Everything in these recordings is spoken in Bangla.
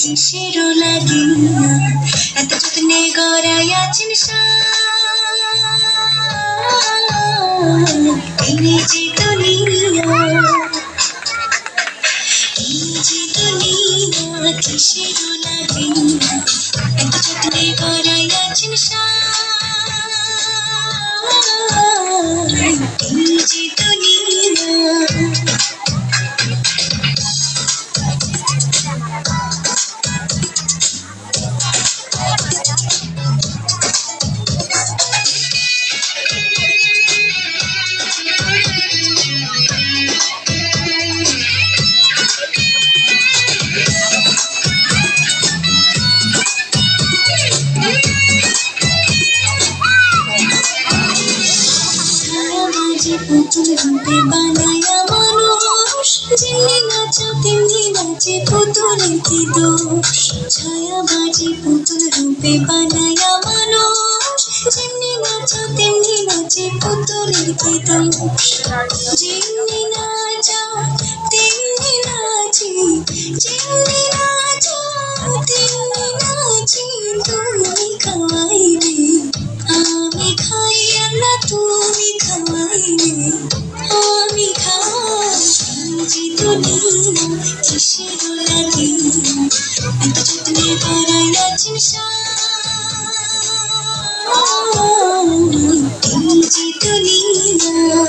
কিসের লাগিয়া এত যত্নে গড়াইয়াছেন এই যে দুনিয়া কিসের লাগিয়া এত যত্নে গড়াইয়াছেন এই যে দুনিয়া পুতুল রূপে বানায়া মানুষ যেমনি নাচো তেমনি নাচে পুতুলের কি দোষ ছায়াবাজি পুতুল রূপে বানায়া মানুষ যেমনি নাচো তেমনি নাচে পুতুলের কি দোষ যেমনি নাচো তেমনি নাচি যেমনি নাচো তেমনি নাচি তুমি খাওয়াইবে আমি খাইয়া না তুমি খাওয়াইবে আমি খাই যে দুনিয়া কিসের লাগিয়া এত যত্নে গড়াইয়াছেন এই যে দুনিয়া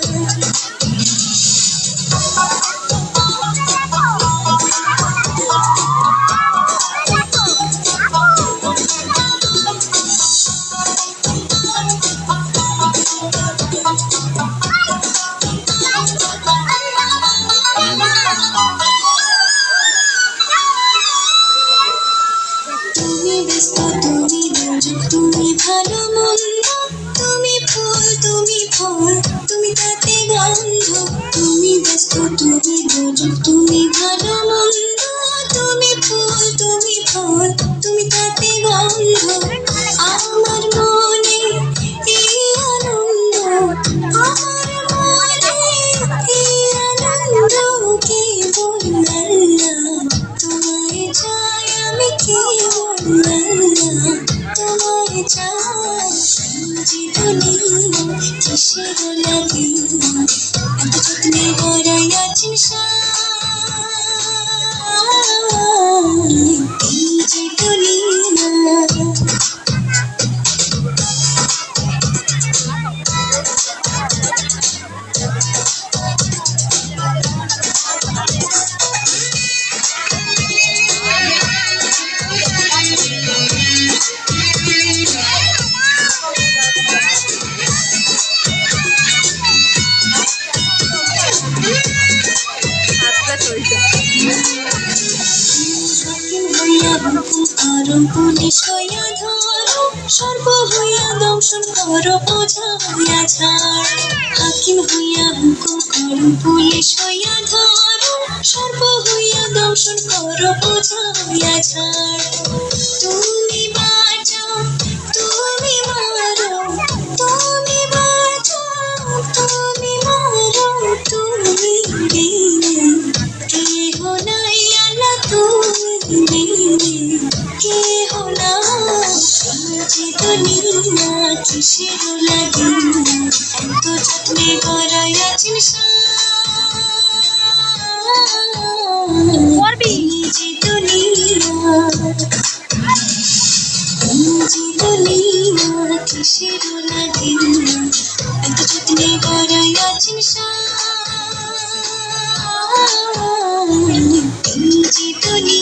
তুমি ব্যস্ত তুমি দুর্যোগ তুমি ভালো মন্দ তুমি ফুল তুমি ফল তুমি তাতে গন্ধ তুমি ব্যস্ত তুমি দুর্যোগ তুমি ভালো মন্দ তুমি ফুল তুমি ফল তুমি তাতে গন্ধ আমার মনে এই আনন্দ আমার মনে এই আনন্দ কে বললা তোমায় চাই আমি কে বললা তোমায় চাই যে দুনিয়া কিসের লাগিয়া এত যত্নে গড়াইয়াছেন এই যে দুনিয়া পুলিশ হইয়া ধরো সর্ব হইয়া দংশন করো বোঝা হইয়া ছাড় হাকিম হইয়া হুকুম করো পুলিশ হইয়া ধরো সর্ব হইয়া দংশন করো বোঝা হইয়া ছাড় তুমি বাঁচাও তুমি মারো তুমি বাঁচাও তুমি মারো তুমি কেহ নাই আল্লাহ তুমি কেহ না যে দুনিয়া কিসের লাগিয়া এত যত্নে গড়াইয়াছেন এই যে দুনিয়া কিসের লাগিয়া এত যত্নে গড়াইয়াছেন এই যে দুনিয়া